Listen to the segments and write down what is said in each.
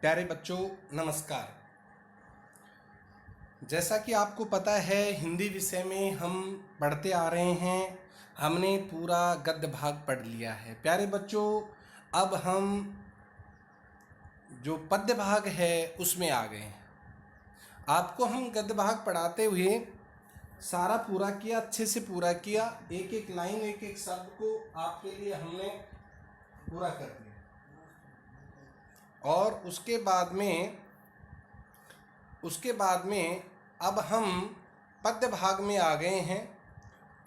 प्यारे बच्चों नमस्कार। जैसा कि आपको पता है हिंदी विषय में हम पढ़ते आ रहे हैं। हमने पूरा गद्य भाग पढ़ लिया है। प्यारे बच्चों अब हम जो पद्य भाग है उसमें आ गए हैं। आपको हम गद्य भाग पढ़ाते हुए सारा पूरा किया, अच्छे से पूरा किया। एक एक लाइन एक एक शब्द को आपके लिए हमने पूरा कर दिया और उसके बाद में अब हम पद्य भाग में आ गए हैं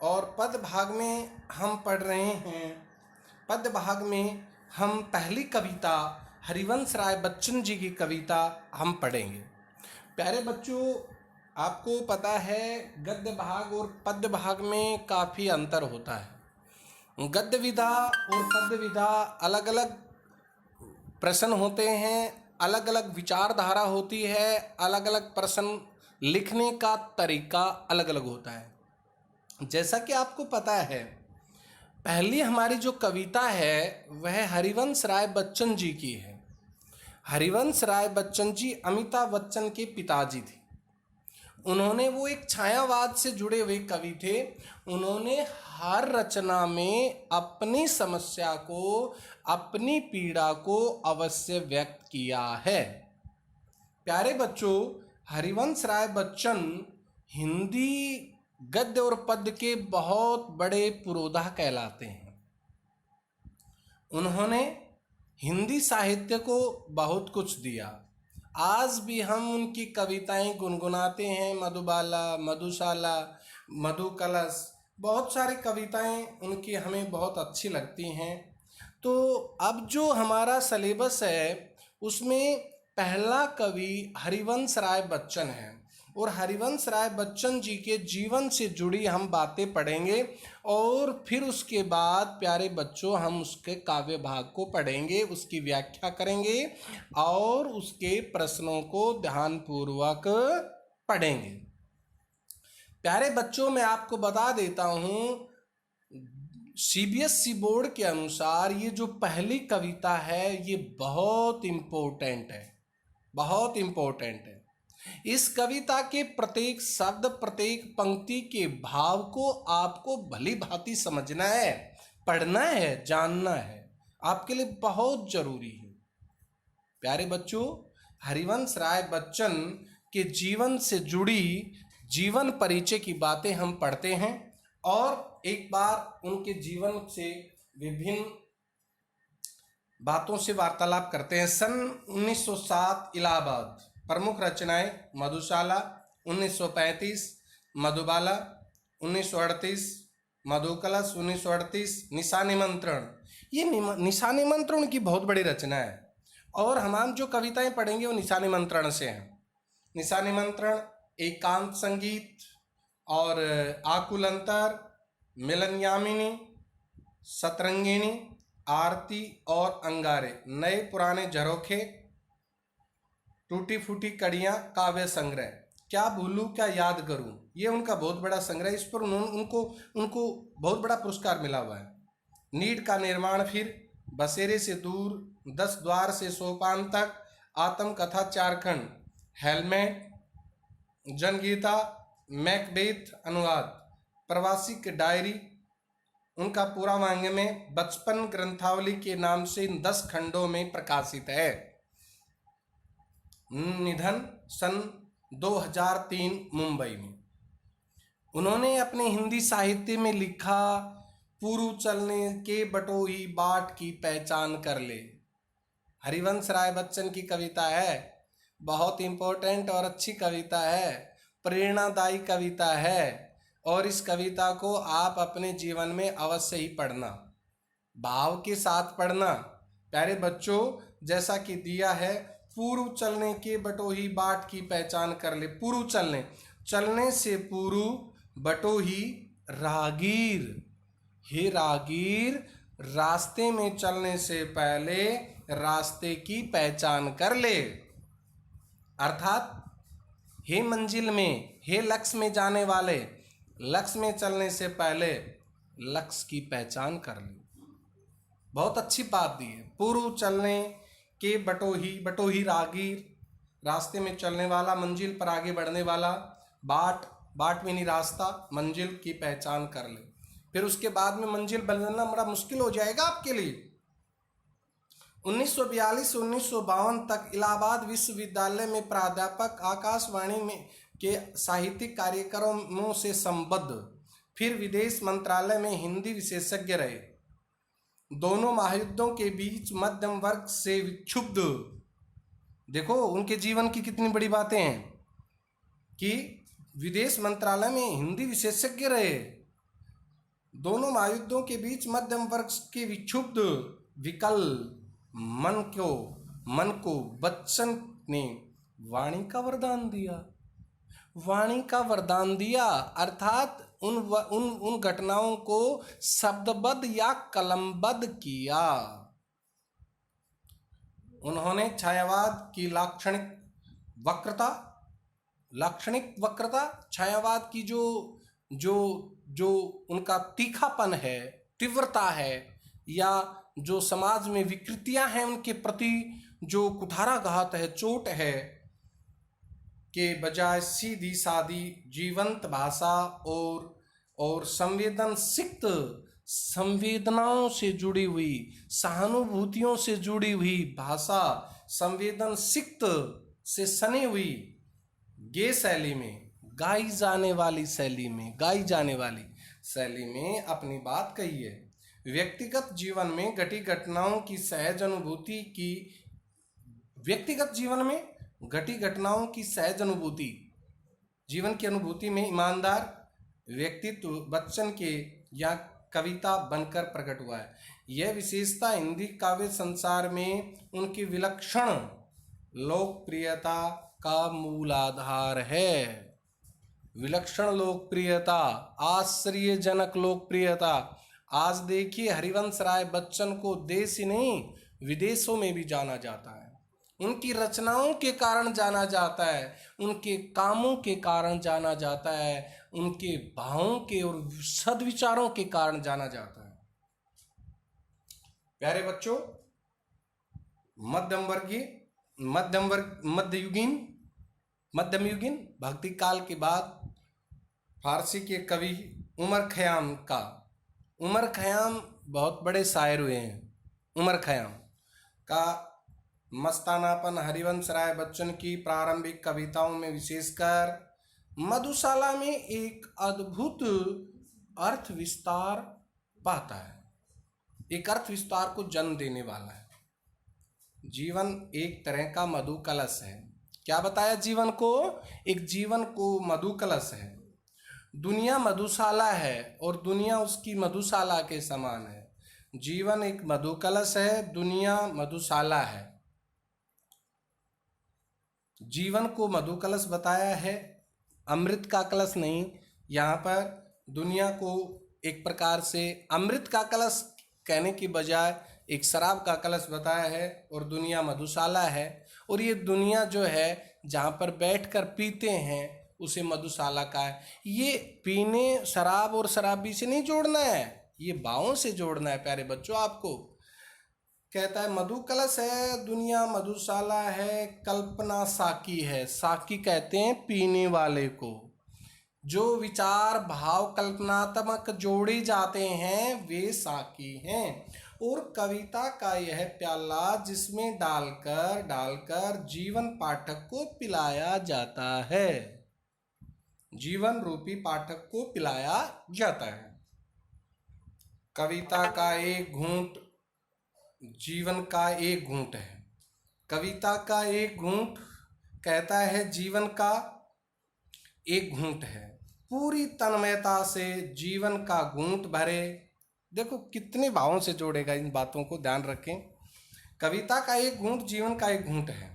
और पद्य भाग में हम पढ़ रहे हैं। पद्य भाग में हम पहली कविता हरिवंश राय बच्चन जी की कविता हम पढ़ेंगे। प्यारे बच्चों आपको पता है गद्य भाग और पद्य भाग में काफ़ी अंतर होता है। गद्य विधा और पद्य विधा अलग अलग प्रश्न होते हैं, अलग अलग विचारधारा होती है, अलग अलग प्रश्न लिखने का तरीका अलग अलग होता है। जैसा कि आपको पता है पहली हमारी जो कविता है वह हरिवंश राय बच्चन जी की है। हरिवंश राय बच्चन जी अमिताभ बच्चन के पिताजी थे। उन्होंने वो एक छायावाद से जुड़े हुए कवि थे। उन्होंने हर रचना में अपनी समस्या को, अपनी पीड़ा को अवश्य व्यक्त किया है। प्यारे बच्चों हरिवंश राय बच्चन हिंदी गद्य और पद्य के बहुत बड़े पुरोधा कहलाते हैं। उन्होंने हिंदी साहित्य को बहुत कुछ दिया। आज भी हम उनकी कविताएं गुनगुनाते हैं। मधुबाला, मधुशाला, मधुकलश, बहुत सारी कविताएं उनकी हमें बहुत अच्छी लगती हैं। तो अब जो हमारा सिलेबस है उसमें पहला कवि हरिवंश राय बच्चन है और हरिवंश राय बच्चन जी के जीवन से जुड़ी हम बातें पढ़ेंगे और फिर उसके बाद प्यारे बच्चों हम उसके काव्य भाग को पढ़ेंगे, उसकी व्याख्या करेंगे और उसके प्रश्नों को ध्यानपूर्वक पढ़ेंगे। प्यारे बच्चों मैं आपको बता देता हूँ सीबीएसई बोर्ड के अनुसार ये जो पहली कविता है ये बहुत इम्पोर्टेंट है, बहुत इम्पोर्टेंट है। इस कविता के प्रत्येक शब्द, प्रत्येक पंक्ति के भाव को आपको भली भांति समझना है, पढ़ना है, जानना है, आपके लिए बहुत जरूरी है। प्यारे बच्चों हरिवंश राय बच्चन के जीवन से जुड़ी जीवन परिचय की बातें हम पढ़ते हैं और एक बार उनके जीवन से विभिन्न बातों से वार्तालाप करते हैं। सन 1907 इलाहाबाद। प्रमुख रचनाएं मधुशाला 1935, मधुबाला 1938, मधुकलश 1938, निशा निमंत्रण। ये निशा निमंत्रण की बहुत बड़ी रचना है और हम जो कविताएं पढ़ेंगे वो निशा निमंत्रण से हैं। निशा निमंत्रण, एकांत संगीत और आकुल अंतर, मिलन यामिनी, सतरंगिणी, आरती और अंगारे, नए पुराने झरोखे, टूटी फूटी कड़ियाँ, काव्य संग्रह, क्या भूलूं क्या याद करूं, ये उनका बहुत बड़ा संग्रह। इस पर उनको बहुत बड़ा पुरस्कार मिला हुआ है। नीड का निर्माण, फिर बसेरे से दूर, 10 द्वार से सोपान तक, आत्मकथा 4 खंड, हेलमेट, जनगीता, मैकबेथ अनुवाद, प्रवासी की डायरी, उनका पूरा वांग्मय में बचपन ग्रंथावली के नाम से इन 10 खंडों में प्रकाशित है। निधन सन 2003 मुंबई में। उन्होंने अपने हिंदी साहित्य में लिखा, पूर्व चलने के बटोही बाट की पहचान कर ले। हरिवंश राय बच्चन की कविता है, बहुत इम्पोर्टेंट और अच्छी कविता है, प्रेरणादायी कविता है और इस कविता को आप अपने जीवन में अवश्य ही पढ़ना, भाव के साथ पढ़ना। प्यारे बच्चों जैसा कि दिया है, पूर्व चलने के बटोही बाट की पहचान कर ले। पूर्व चलने, चलने से पूर्व, बटोही रागीर, हे रागीर रास्ते में चलने से पहले रास्ते की पहचान कर ले। अर्थात हे मंजिल में, हे लक्ष्य में जाने वाले, लक्ष्य में चलने से पहले लक्ष्य की पहचान कर ले। बहुत अच्छी बात दी है। पूर्व चलने के बटोही, बटोही रागीर, रास्ते में चलने वाला, मंजिल पर आगे बढ़ने वाला। बाट, बाट में नहीं रास्ता, मंजिल की पहचान कर ले, फिर उसके बाद में मंजिल बनना बड़ा मुश्किल हो जाएगा आपके लिए। 1942 से 1952 तक इलाहाबाद विश्वविद्यालय में प्राध्यापक, आकाशवाणी में के साहित्यिक कार्यक्रमों से संबद्ध, फिर विदेश मंत्रालय में हिंदी विशेषज्ञ रहे। दोनों महायुद्धों के बीच मध्यम वर्ग से विक्षुब्ध, देखो उनके जीवन की कितनी बड़ी बातें हैं कि विदेश मंत्रालय में हिंदी विशेषज्ञ रहे। दोनों महायुद्धों के बीच मध्यम वर्ग के विक्षुब्ध विकल मन को बच्चन ने वाणी का वरदान दिया। वाणी का वरदान दिया अर्थात उन घटनाओं को शब्दबद्ध या कलमबद्ध किया। उन्होंने छायावाद की लाक्षणिक वक्रता, छायावाद की जो उनका तीखापन है, तीव्रता है, या जो समाज में विकृतियां हैं उनके प्रति जो कुठाराघात है, चोट है, के बजाय सीधी सादी जीवंत भाषा और संवेदनाओं से जुड़ी हुई, सहानुभूतियों से जुड़ी हुई भाषा, संवेदनसिक्त से सनी हुई गे शैली में, गाई जाने वाली शैली में अपनी बात कही है। व्यक्तिगत जीवन में घटी घटनाओं की सहज अनुभूति, जीवन की अनुभूति में ईमानदार व्यक्तित्व बच्चन के या कविता बनकर प्रकट हुआ है। यह विशेषता हिंदी काव्य संसार में उनकी विलक्षण लोकप्रियता का मूल आधार है। विलक्षण लोकप्रियता, आश्चर्यजनक लोकप्रियता। आज देखिए हरिवंश राय बच्चन को देश ही नहीं विदेशों में भी जाना जाता है। उनकी रचनाओं के कारण जाना जाता है, उनके कामों के कारण जाना जाता है, उनके भावों के और सद्विचारों के कारण जाना जाता है। प्यारे बच्चों, मध्ययुगीन भक्ति काल के बाद फारसी के कवि उमर खयाम बहुत बड़े शायर हुए हैं। उमर खयाम का मस्तानापन हरिवंश राय बच्चन की प्रारंभिक कविताओं में विशेषकर मधुशाला में एक अद्भुत अर्थ विस्तार पाता है, एक अर्थ विस्तार को जन्म देने वाला है। जीवन एक तरह का मधु कलश है। क्या बताया? जीवन को मधु कलश है। दुनिया मधुशाला है और दुनिया उसकी मधुशाला के समान है। जीवन एक मधु कलश है, दुनिया मधुशाला है। जीवन को मधु कलश बताया है, अमृत का कलश नहीं। यहाँ पर दुनिया को एक प्रकार से अमृत का कलश कहने की बजाय एक शराब का कलश बताया है, और दुनिया मधुशाला है। और ये दुनिया जो है जहाँ पर बैठकर पीते हैं उसे मधुशाला का है। ये पीने शराब और शराबी से नहीं जोड़ना है, ये भावों से जोड़ना है। प्यारे बच्चों, आपको कहता है मधु कलश है, दुनिया मधुशाला है, कल्पना साकी है। साकी कहते हैं पीने वाले को। जो विचार भाव कल्पनात्मक जोड़े जाते हैं वे साकी हैं। और कविता का यह प्याला जिसमें डालकर जीवन पाठक को पिलाया जाता है, जीवन रूपी पाठक को पिलाया जाता है। कविता का एक घूंट जीवन का एक घूंट है। कविता का एक घूंट कहता है जीवन का एक घूंट है। पूरी तन्मयता से जीवन का घूंट भरे। देखो कितने भावों से जोड़ेगा, इन बातों को ध्यान रखें। कविता का एक घूंट जीवन का एक घूंट है।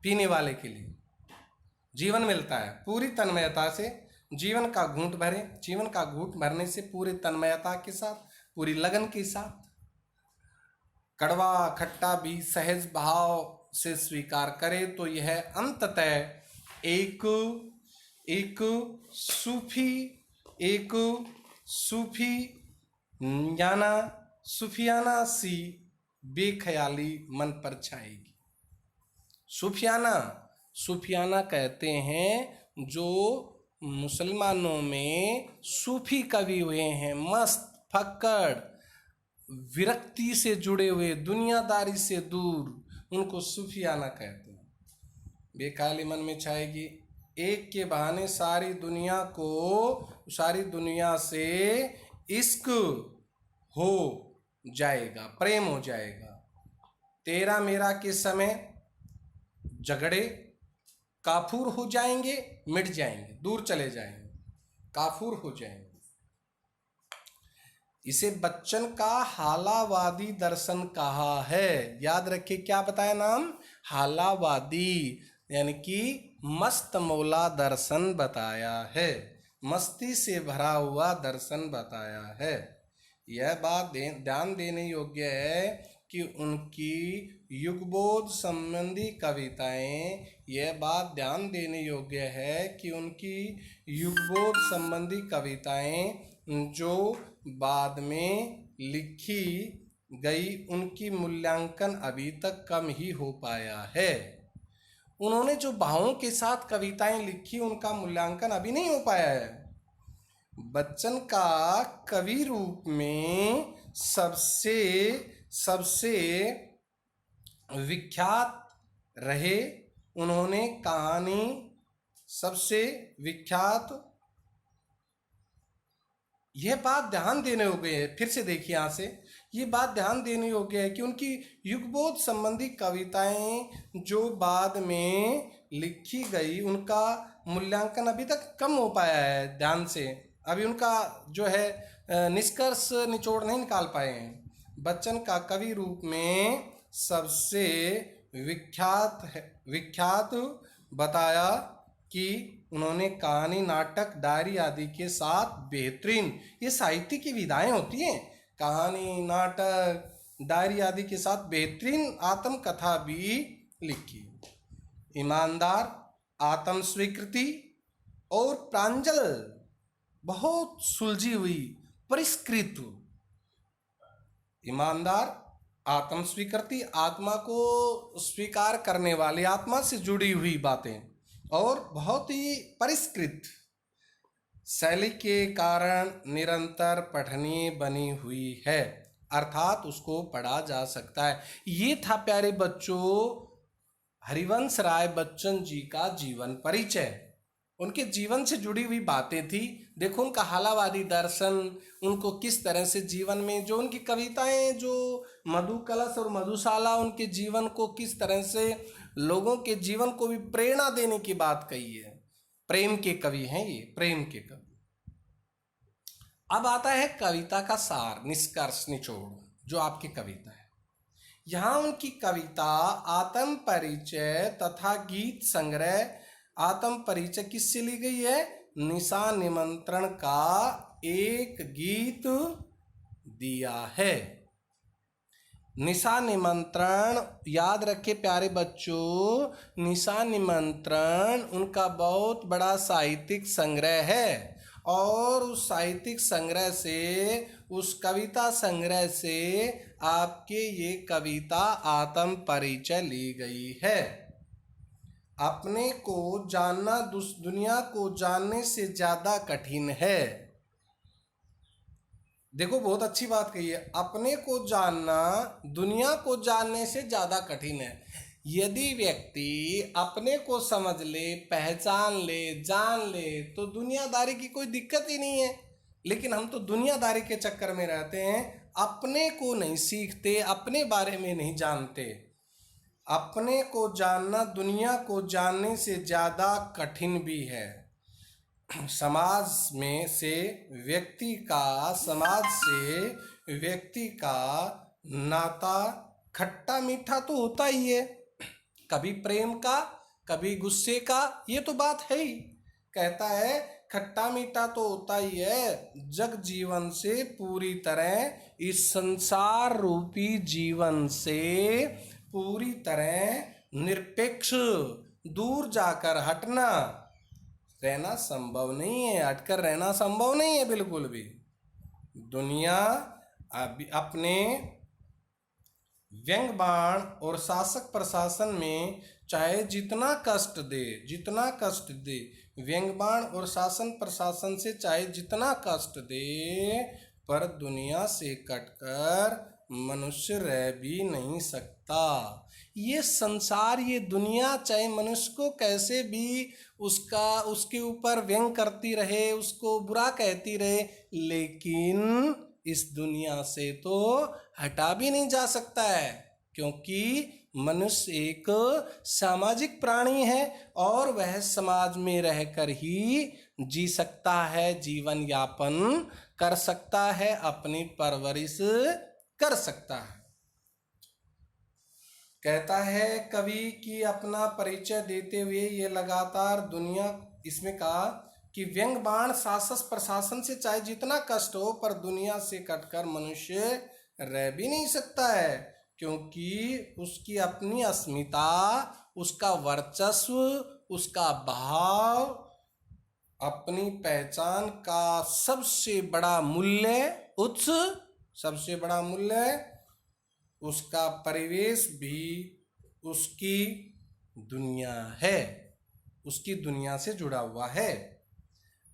पीने वाले के लिए जीवन मिलता है पूरी तन्मयता से, जीवन का घूंट भरे। जीवन का घूंट भरने से पूरी तन्मयता के साथ, पूरी लगन के साथ, कड़वा खट्टा भी सहज भाव से स्वीकार करे तो यह अंततः एक सूफियाना सी बेख्याली मन पर छाएगी। सूफियाना, सूफियाना कहते हैं जो मुसलमानों में सूफी कवि हुए हैं, मस्त, फक्कड़, विरक्ति से जुड़े हुए, दुनियादारी से दूर, उनको सूफियाना कहते हैं। बेख्याली मन में छाएगी, एक के बहाने सारी दुनिया को, सारी दुनिया से इश्क हो जाएगा, प्रेम हो जाएगा। तेरा मेरा के समय झगड़े काफूर हो जाएंगे, मिट जाएंगे, दूर चले जाएंगे, काफूर हो जाएंगे। इसे बच्चन का हालावादी दर्शन कहा है। याद रखिए, क्या बताया नाम? हालावादी, यानी कि मस्त मौला दर्शन बताया है, मस्ती से भरा हुआ दर्शन बताया है। यह बात ध्यान देने योग्य है कि उनकी युगबोध संबंधी कविताएं, यह बात ध्यान देने योग्य है कि उनकी युगबोध संबंधी कविताएं जो बाद में लिखी गई, उनकी मूल्यांकन अभी तक कम ही हो पाया है। उन्होंने जो भावों के साथ कविताएं लिखी, उनका मूल्यांकन अभी नहीं हो पाया है। बच्चन का कवि रूप में सबसे विख्यात रहे, उन्होंने कहानी सबसे विख्यात, यह बात ध्यान देने योग्य है। फिर से देखिए, यहाँ से ये बात ध्यान देने योग्य है कि उनकी युगबोध संबंधी कविताएं जो बाद में लिखी गई, उनका मूल्यांकन अभी तक कम हो पाया है। ध्यान से अभी उनका जो है निष्कर्ष निचोड़ नहीं निकाल पाए हैं। बच्चन का कवि रूप में सबसे विख्यात बताया कि उन्होंने कहानी, नाटक, डायरी आदि के साथ बेहतरीन, ये साहित्य की विधाएं होती हैं, कहानी, नाटक, डायरी आदि के साथ बेहतरीन आत्मकथा भी लिखी। ईमानदार, आत्म स्वीकृति और प्रांजल, बहुत सुलझी हुई, परिष्कृत। ईमानदार, आत्म स्वीकृति, आत्मा को स्वीकार करने वाली, आत्मा से जुड़ी हुई बातें, और बहुत ही परिष्कृत शैली के कारण निरंतर पठनीय बनी हुई है, अर्थात उसको पढ़ा जा सकता है। ये था प्यारे बच्चों हरिवंश राय बच्चन जी का जीवन परिचय, उनके जीवन से जुड़ी हुई बातें थी। देखो उनका हालावादी दर्शन, उनको किस तरह से जीवन में, जो उनकी कविताएं, जो मधु कलश और मधुशाला, उनके जीवन को किस तरह से, लोगों के जीवन को भी प्रेरणा देने की बात कही है। प्रेम के कवि हैं ये, प्रेम के कवि। अब आता है कविता का सार, निष्कर्ष, निचोड़, जो आपकी कविता है। यहाँ उनकी कविता आत्म परिचय तथा गीत संग्रह, आत्म परिचय किससे ली गई है? निशा निमंत्रण का एक गीत दिया है। निशा निमंत्रण, याद रखे प्यारे बच्चों, निशा निमंत्रण उनका बहुत बड़ा साहित्यिक संग्रह है, और उस साहित्यिक संग्रह से, उस कविता संग्रह से आपके ये कविता आत्म परिचय ली गई है। अपने को जानना दुनिया को जानने से ज्यादा कठिन है। देखो बहुत अच्छी बात कही है, अपने को जानना दुनिया को जानने से ज्यादा कठिन है। यदि व्यक्ति अपने को समझ ले, पहचान ले, जान ले, तो दुनियादारी की कोई दिक्कत ही नहीं है। लेकिन हम तो दुनियादारी के चक्कर में रहते हैं, अपने को नहीं सीखते, अपने बारे में नहीं जानते। अपने को जानना दुनिया को जानने से ज्यादा कठिन भी है। समाज से व्यक्ति का नाता खट्टा मीठा तो होता ही है, कभी प्रेम का, कभी गुस्से का, ये तो बात है ही। कहता है खट्टा मीठा तो होता ही है, जग जीवन से पूरी तरह, इस संसार रूपी जीवन से पूरी तरह निरपेक्ष, दूर जाकर हटना, रहना संभव नहीं है, हटकर रहना संभव नहीं है बिल्कुल भी। दुनिया अपने व्यंग बाण और शासक प्रशासन में चाहे जितना कष्ट दे, व्यंग बाण और शासन प्रशासन से चाहे जितना कष्ट दे, पर दुनिया से कटकर मनुष्य रह भी नहीं सकता। ये संसार, ये दुनिया चाहे मनुष्य को कैसे भी उसके ऊपर व्यंग करती रहे, उसको बुरा कहती रहे, लेकिन इस दुनिया से तो हटा भी नहीं जा सकता है, क्योंकि मनुष्य एक सामाजिक प्राणी है और वह समाज में रहकर ही जी सकता है, जीवन यापन कर सकता है, अपनी परवरिश कर सकता है। कहता है कवि कि अपना परिचय देते हुए ये लगातार दुनिया, इसमें कहा कि व्यंग बाण शासक प्रशासन से चाहे जितना कष्ट हो, पर दुनिया से कटकर मनुष्य रह भी नहीं सकता है, क्योंकि उसकी अपनी अस्मिता, उसका वर्चस्व, उसका भाव, अपनी पहचान का सबसे बड़ा मूल्य उसका परिवेश भी उसकी दुनिया है, उसकी दुनिया से जुड़ा हुआ है।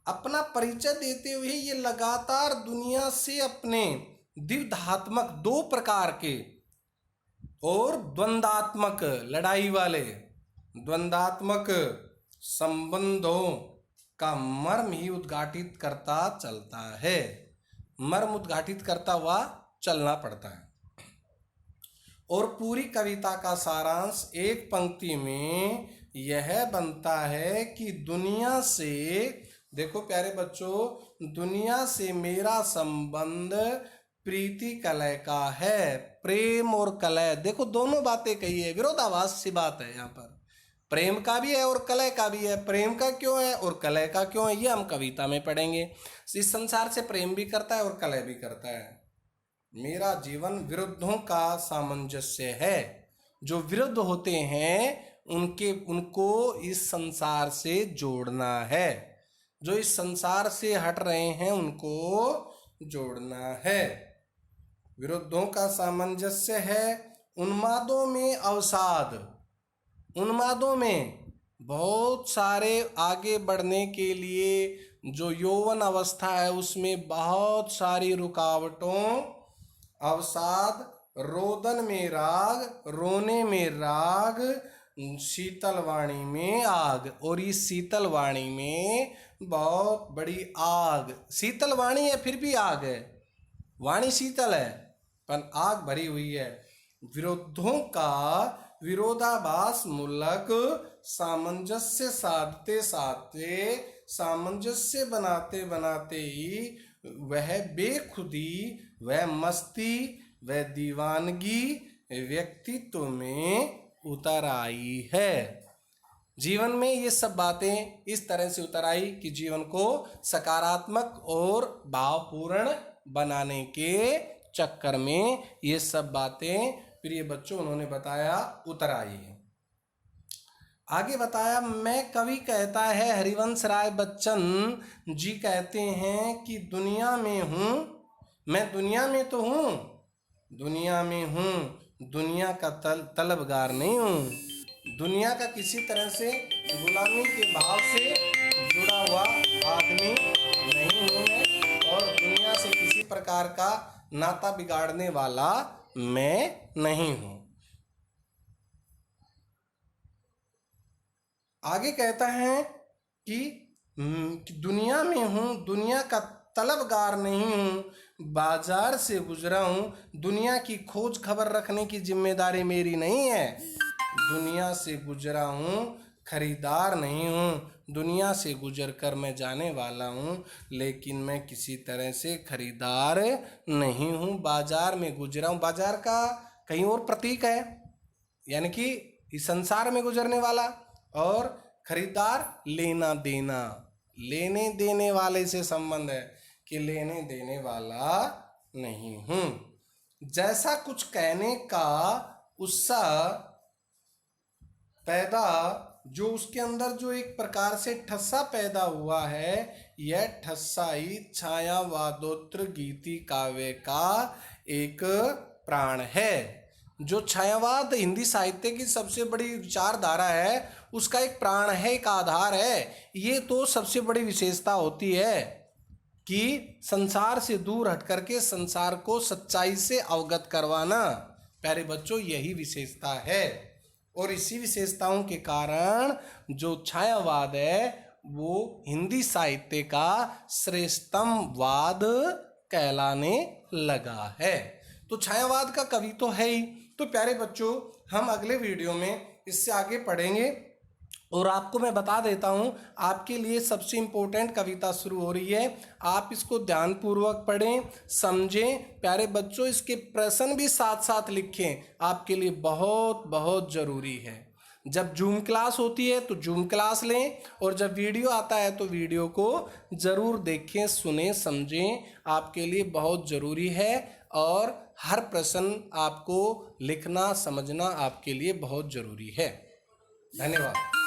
अपना परिचय देते हुए ये लगातार दुनिया से अपने द्विधात्मक, दो प्रकार के और द्वंद्वात्मक, लड़ाई वाले द्वंद्वात्मक संबंधों का मर्म ही उद्घाटित करता चलता है, मर्म उद्घाटित करता हुआ चलना पड़ता है। और पूरी कविता का सारांश एक पंक्ति में यह बनता है कि दुनिया से, देखो प्यारे बच्चों, दुनिया से मेरा संबंध प्रीति कलह का है। प्रेम और कलह, देखो दोनों बातें कही है, विरोधाभास सी बात है यहाँ पर। प्रेम का भी है और कलह का भी है। प्रेम का क्यों है और कलह का क्यों है, ये हम कविता में पढ़ेंगे। इस संसार से प्रेम भी करता है और कलह भी करता है। मेरा जीवन विरुद्धों का सामंजस्य है। जो विरुद्ध होते हैं उनको इस संसार से जोड़ना है, जो इस संसार से हट रहे हैं उनको जोड़ना है। विरुद्धों का सामंजस्य है। उन्मादों में अवसाद, उन्मादों में बहुत सारे आगे बढ़ने के लिए जो यौवन अवस्था है उसमें बहुत सारी रुकावटों, अवसाद, रोदन में राग, रोने में राग, शीतल वाणी में आग। और इस शीतल वाणी में बहुत बड़ी आग, शीतल वाणी है फिर भी आग है, वाणी शीतल है पर आग भरी हुई है। विरोधों का विरोधाभास मूलक सामंजस्य साधते साधते, सामंजस्य बनाते बनाते ही वह बेखुदी, वह मस्ती, वह दीवानगी व्यक्तित्व में उतर आई है। जीवन में ये सब बातें इस तरह से उतर आई कि जीवन को सकारात्मक और भावपूर्ण बनाने के चक्कर में ये सब बातें प्रिय बच्चों उन्होंने बताया उतर आई है। आगे बताया, मैं कवि कहता है हरिवंश राय बच्चन जी कहते हैं कि दुनिया में हूँ, मैं दुनिया में तो हूँ, दुनिया में हूँ, दुनिया का तलबगार नहीं हूँ, दुनिया का किसी तरह से गुलामी के भाव से जुड़ा हुआ आदमी नहीं हूँ मैं, और दुनिया से किसी प्रकार का नाता बिगाड़ने वाला मैं नहीं हूँ। आगे कहता है कि दुनिया में हूँ, दुनिया का तलबगार नहीं हूँ, बाजार से गुजरा हूँ, दुनिया की खोज खबर रखने की जिम्मेदारी मेरी नहीं है। दुनिया से गुजरा हूँ, खरीदार नहीं हूँ, दुनिया से गुजर कर मैं जाने वाला हूँ, लेकिन मैं किसी तरह से खरीदार नहीं हूँ। बाजार में गुजरा हूँ, बाजार का कहीं और प्रतीक है, यानी कि इस संसार में गुजरने वाला, और खरीदार लेना देना, लेने देने वाले से संबंध है कि लेने देने वाला नहीं हूँ। जैसा कुछ कहने का उत्साह पैदा, जो उसके अंदर जो एक प्रकार से ठस्सा पैदा हुआ है, यह ठस्सा ही छायावादोत्तर गीति काव्य का एक प्राण है। जो छायावाद हिंदी साहित्य की सबसे बड़ी विचारधारा है, उसका एक प्राण है, एक आधार है। ये तो सबसे बड़ी विशेषता होती है कि संसार से दूर हट करके संसार को सच्चाई से अवगत करवाना। प्यारे बच्चों, यही विशेषता है और इसी विशेषताओं के कारण जो छायावाद है वो हिंदी साहित्य का श्रेष्ठतम वाद कहलाने लगा है। तो छायावाद का कवि तो है ही। तो प्यारे बच्चों, हम अगले वीडियो में इससे आगे पढ़ेंगे और आपको मैं बता देता हूँ, आपके लिए सबसे इम्पोर्टेंट कविता शुरू हो रही है। आप इसको ध्यानपूर्वक पढ़ें, समझें। प्यारे बच्चों, इसके प्रश्न भी साथ साथ लिखें, आपके लिए बहुत बहुत ज़रूरी है। जब जूम क्लास होती है तो जूम क्लास लें, और जब वीडियो आता है तो वीडियो को ज़रूर देखें, सुने, समझें, आपके लिए बहुत ज़रूरी है। और हर प्रश्न आपको लिखना, समझना आपके लिए बहुत ज़रूरी है। धन्यवाद।